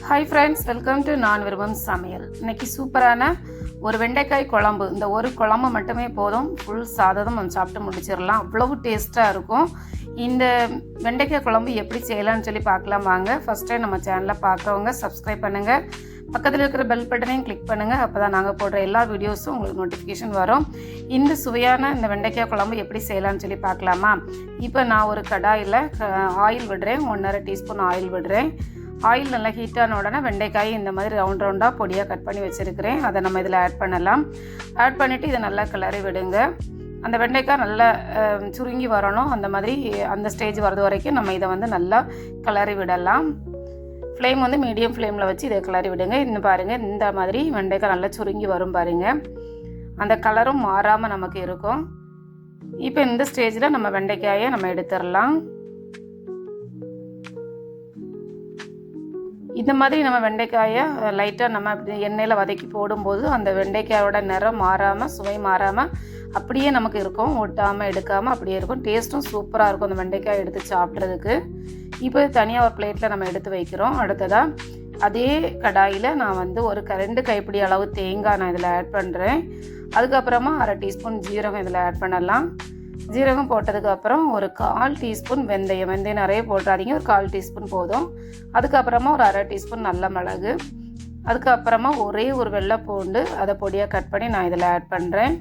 Hi friends, welcome to நான் விரும்பும் சமையல். இன்றைக்கி சூப்பரான ஒரு வெண்டைக்காய் குழம்பு. இந்த ஒரு குழம்பு மட்டுமே போதும், ஃபுல் சாதம் நம்ம சாப்பிட்டு முடிச்சிடலாம். அவ்வளவு டேஸ்ட்டாக இருக்கும். இந்த வெண்டைக்காய் குழம்பு எப்படி செய்யலாம்னு சொல்லி பார்க்கலாம் வாங்க. ஃபஸ்ட் டைம் நம்ம சேனலை பார்க்குறவங்க சப்ஸ்கிரைப் பண்ணுங்கள், பக்கத்தில் இருக்கிற பெல் பட்டனையும் கிளிக் பண்ணுங்கள். அப்போ தான் நாங்கள் போடுற எல்லா வீடியோஸும் உங்களுக்கு நோட்டிஃபிகேஷன் வரும். இந்த சுவையான இந்த வெண்டைக்காய் குழம்பு எப்படி செய்யலாம்னு சொல்லி பார்க்கலாமா? இப்போ நான் ஒரு கடாயில் ஆயில் விடுறேன், 1.5 டீஸ்பூன் ஆயில் விடுறேன். ஆயில் நல்லா ஹீட்டான உடனே வெண்டைக்காய் இந்த மாதிரி ரவுண்டாக பொடியாக கட் பண்ணி வச்சுருக்கிறேன். அதை நம்ம இதில் ஆட் பண்ணலாம். ஆட் பண்ணிவிட்டு இதை நல்லா கிளறி விடுங்க. அந்த வெண்டைக்காய் நல்லா சுருங்கி வரணும். அந்த மாதிரி அந்த ஸ்டேஜ் வரது வரைக்கும் நம்ம இதை நல்லா கிளறி விடலாம். ஃப்ளேம் மீடியம் ஃப்ளேமில் வச்சு இதை கிளறி விடுங்க. இன்னும் பாருங்கள், இந்த மாதிரி வெண்டைக்காய் நல்லா சுருங்கி வரும் பாருங்கள். அந்த கலரும் மாறாமல் நமக்கு இருக்கும். இப்போ இந்த ஸ்டேஜில் நம்ம வெண்டைக்காயை நம்ம எடுத்துடலாம். இந்த மாதிரி நம்ம வெண்டைக்காயை லைட்டாக நம்ம எண்ணெயில் வதக்கி போடும்போது அந்த வெண்டைக்காயோட நிறம் மாறாமல், சுவை மாறாமல் அப்படியே நமக்கு இருக்கும். ஒட்டாமல் எடுக்காமல் அப்படியே இருக்கும். டேஸ்ட்டும் சூப்பராக இருக்கும் அந்த வெண்டைக்காய் எடுத்து சாப்பிட்றதுக்கு. இப்போ தனியாக ஒரு பிளேட்டில் நம்ம எடுத்து வைக்கிறோம். அடுத்ததாக அதே கடாயில் நான் ஒரு 2 கைப்பிடி அளவு தேங்காய் நான் இதில் ஆட் பண்ணுறேன். அதுக்கப்புறமா 1/2 டீஸ்பூன் ஜீரகம் இதில் ஆட் பண்ணலாம். ஜீரகம் போட்டதுக்கப்புறம் ஒரு 1/4 டீஸ்பூன் வெந்தயம் நிறைய போட்டுறாதீங்க, ஒரு 1/4 டீஸ்பூன் போதும். அதுக்கப்புறமா ஒரு 1/2 டீஸ்பூன் நல்ல மிளகு. அதுக்கப்புறமா ஒரே ஒரு வெள்ளை பூண்டு, அதை பொடியாக கட் பண்ணி நான் இதில் ஆட் பண்ணுறேன்.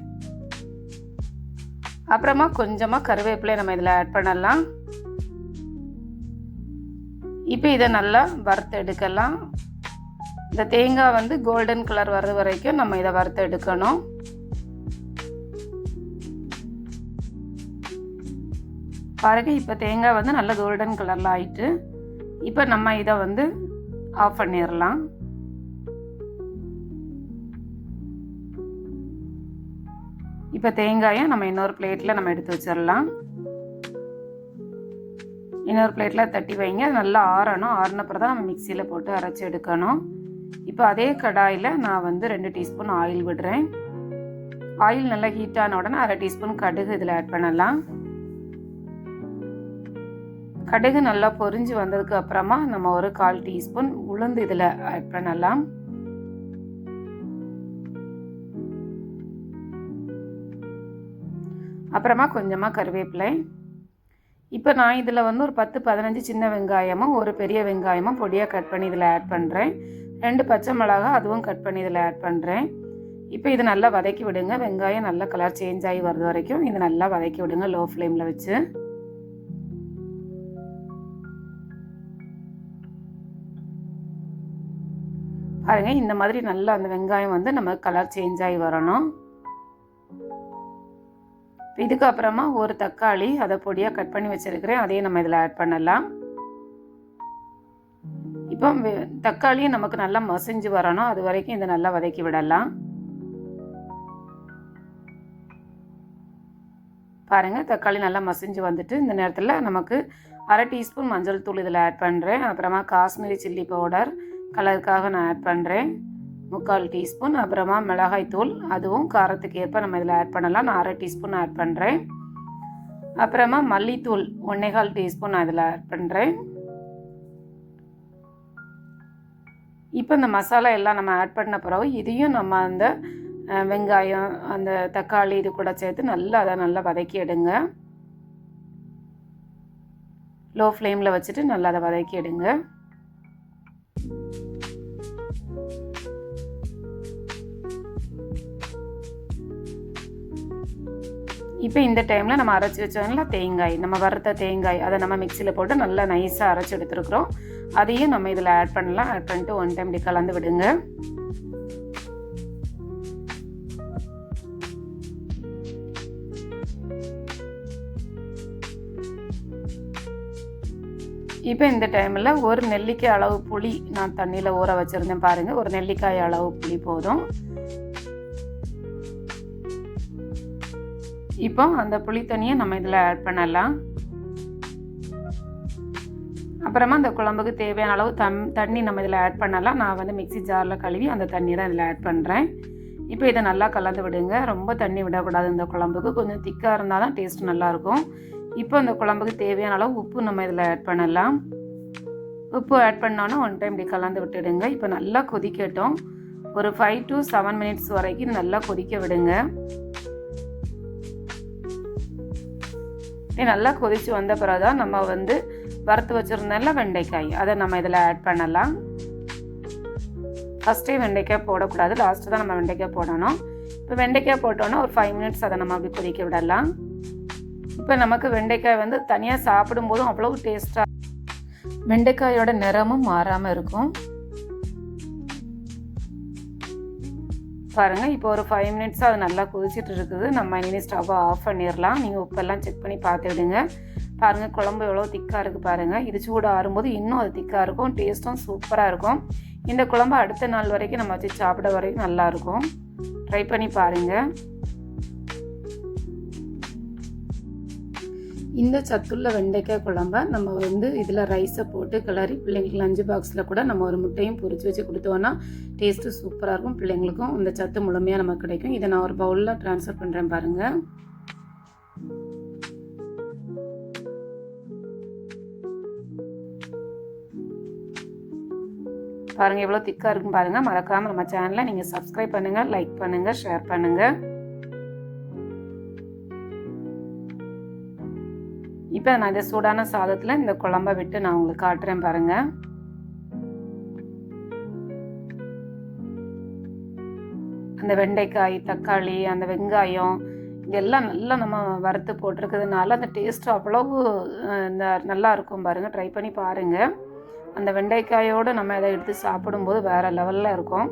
அப்புறமா கொஞ்சமாக கருவேப்பிலை நம்ம இதில் ஆட் பண்ணலாம். இப்போ இதை நல்லா வறுத்து எடுக்கலாம். இந்த தேங்காய் கோல்டன் கலர் வர்றது வரைக்கும் நம்ம இதை வறுத்து எடுக்கணும். பாருங்க, இப்போ தேங்காய் நல்ல கோல்டன் கலரில் ஆயிட்டு. இப்போ நம்ம இதை ஆஃப் பண்ணிடலாம். இப்போ தேங்காயை நம்ம இன்னொரு பிளேட்டில் நம்ம எடுத்து வச்சிடலாம். இன்னொரு பிளேட்டில் தட்டி வைங்க. அது நல்லா ஆறணும். ஆறினப்புறம் தான் நம்ம மிக்சியில் போட்டு அரைச்சி எடுக்கணும். இப்போ அதே கடாயில் நான் 2 டீஸ்பூன் ஆயில் விடுறேன். ஆயில் நல்லா ஹீட்டான உடனே 1/2 டீஸ்பூன் கடுகு இதில் ஆட் பண்ணலாம். கடுகு நல்லா பொரிஞ்சு வந்ததுக்கு அப்புறமா நம்ம ஒரு 1/4 டீஸ்பூன் உளுந்து இதில் ஆட் பண்ணலாம். அப்புறமா கொஞ்சமாக கருவேப்பிலை. இப்போ நான் இதில் ஒரு 10-15 சின்ன வெங்காயமும் ஒரு பெரிய வெங்காயமும் பொடியாக கட் பண்ணி இதில் ஆட் பண்ணுறேன். 2 பச்சை மிளகா அதுவும் கட் பண்ணி இதில் ஆட் பண்ணுறேன். இப்போ இது நல்லா வதக்கி விடுங்க. வெங்காயம் நல்லா கலர் சேஞ்ச் ஆகி வர்றது வரைக்கும் இது நல்லா வதக்கி விடுங்க, லோ ஃப்ளேமில் வச்சு. பாருங்க, இந்த மாதிரி நல்லா அந்த வெங்காயம் நம்ம கலர் சேஞ்ச் ஆகி வரணும். இதுக்கப்புறமா ஒரு தக்காளி, அதை பொடியாக கட் பண்ணி வச்சிருக்கிறேன், அதையும் நம்ம இதில் ஆட் பண்ணலாம். இப்போ தக்காளியும் நமக்கு நல்லா மசிஞ்சு வரணும். அது வரைக்கும் இதை நல்லா வதக்கி விடலாம். பாருங்க, தக்காளி நல்லா மசிஞ்சு வந்துட்டு இந்த நேரத்தில் நமக்கு 1/2 டீஸ்பூன் மஞ்சள் தூள் இதில் ஆட் பண்ணுறேன். அப்புறமா காஷ்மீரி சில்லி பவுடர் கலருக்காக நான் ஆட் பண்ணுறேன் 3/4 டீஸ்பூன். அப்புறமா மிளகாய் தூள், அதுவும் காரத்துக்கு ஏற்ப நம்ம இதில் ஆட் பண்ணலாம். நான் 1/2 டீஸ்பூன் ஆட் பண்ணுறேன். அப்புறமா மல்லித்தூள் 1/4 டீஸ்பூன் நான் இதில் ஆட் பண்ணுறேன். இப்போ இந்த மசாலா எல்லாம் நம்ம ஆட் பண்ண பிறகு இதையும் நம்ம அந்த வெங்காயம், அந்த தக்காளி இது கூட சேர்த்து அதை நல்லா வதக்கி எடுங்க. லோ ஃப்ளேமில் வச்சுட்டு நல்லா அதை வதக்கி எடுங்க. இப்போ இந்த டைமில் நம்ம அரைச்சி வச்சோம்ல தேங்காய், நம்ம வறுத்த தேங்காய், அதை நம்ம மிக்சியில் போட்டு நல்லா நைஸாக அரைச்சி எடுத்துருக்குறோம். அதையும் நம்ம இதில் ஆட் பண்ணலாம். ஆட் பண்ணிட்டு 1 டைம் இப்படி கலந்து விடுங்க. இப்போ இந்த டைமில் ஒரு நெல்லிக்காய் அளவு புளி நான் தண்ணியில் ஊற வச்சுருந்தேன். பாருங்கள், ஒரு நெல்லிக்காய் அளவு புளி போதும். இப்போ அந்த புளி தண்ணியை நம்ம இதில் ஆட் பண்ணலாம். அப்புறமா அந்த குழம்புக்கு தேவையான அளவு தண்ணி நம்ம இதில் ஆட் பண்ணலாம். நான் மிக்சி ஜாரில் கழுவி அந்த தண்ணி தான் இதில் ஆட் பண்ணுறேன். இப்போ இதை நல்லா கலந்து விடுங்க. ரொம்ப தண்ணி விடக்கூடாது. இந்த குழம்புக்கு கொஞ்சம் திக்காக இருந்தால் தான் டேஸ்ட் நல்லாயிருக்கும். இப்போ அந்த குழம்புக்கு தேவையான அளவு உப்பு நம்ம இதில் ஆட் பண்ணலாம். உப்பு ஆட் பண்ணோன்னா ஒன் டைம் இப்படி கலந்து விட்டுடுங்க. இப்போ நல்லா கொதிக்கட்டும். ஒரு 5 to 7 minutes வரைக்கும் இது நல்லா கொதிக்க விடுங்க. நல்லா கொதித்து வந்த பிறகு தான் நம்ம வந்து வறுத்து வச்சுருந்தோம்ல வெண்டைக்காய், அதை நம்ம இதில் ஆட் பண்ணலாம். ஃபஸ்ட்டே வெண்டைக்காய் போடக்கூடாது, லாஸ்ட்டு தான் நம்ம வெண்டைக்காய் போடணும். இப்போ வெண்டைக்காய் போட்டோன்னா ஒரு 5 minutes அதை நம்ம அப்படி கொதிக்க விடலாம். இப்போ நமக்கு வெண்டைக்காய் வந்து தனியாக சாப்பிடும்போதும் அவ்வளோ டேஸ்ட்டாக, வெண்டைக்காயோட நிறமும் மாறாமல் இருக்கும். பாருங்கள், இப்போ ஒரு 5 minutes அது நல்லா கொதிச்சிட்டு இருக்குது. நம்ம இனி ஸ்டவ்வை ஆஃப் பண்ணிடலாம். நீங்கள் உப்பெல்லாம் செக் பண்ணி பார்த்துடுங்க. பாருங்கள், குழம்பு எவ்வளோ திக்காக இருக்குது பாருங்கள். இது சூடு ஆறும்போது இன்னும் அது திக்காக இருக்கும், டேஸ்ட்டும் சூப்பராக இருக்கும். இந்த குழம்பு அடுத்த நாள் வரைக்கும் நம்ம வச்சு சாப்பிட வரைக்கும் நல்லாயிருக்கும். ட்ரை பண்ணி பாருங்கள். இந்த சத்துள்ள வெண்டைக்காய் குழம்ப நம்ம வந்து இதில் ரைஸை போட்டு கிளறி பிள்ளைங்களுக்கு லஞ்ச் பாக்ஸில் கூட நம்ம ஒரு முட்டையும் பொரிச்சு வச்சு கொடுத்தோன்னா டேஸ்ட்டு சூப்பராக இருக்கும். பிள்ளைங்களுக்கும் இந்த சத்து முழுமையாக நமக்கு கிடைக்கும். இதை நான் ஒரு பவுலில் ட்ரான்ஸ்ஃபர் பண்ணுறேன் பாருங்கள். பாருங்கள் எவ்வளோ திக்காக இருக்கும் பாருங்கள். மறக்காமல் நம்ம சேனலை நீங்கள் சப்ஸ்கிரைப் பண்ணுங்கள், லைக் பண்ணுங்கள், ஷேர் பண்ணுங்கள். இப்போ நான் இந்த சூடான சாதத்தில் இந்த குழம்பை விட்டு நான் உங்களுக்கு காட்டுறேன் பாருங்கள். அந்த வெண்டைக்காய், தக்காளி, அந்த வெங்காயம் இதெல்லாம் நல்லா நம்ம வறுத்து போட்டிருக்கிறதுனால அந்த டேஸ்ட்டு அவ்வளவு நல்லா இருக்கும் பாருங்கள். ட்ரை பண்ணி பாருங்கள். அந்த வெண்டைக்காயோடு நம்ம இதை எடுத்து சாப்பிடும்போது வேறு லெவலில் இருக்கும்.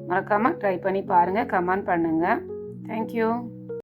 மறக்காமல் ட்ரை பண்ணி பாருங்கள், கமெண்ட் பண்ணுங்கள். தேங்க்யூ.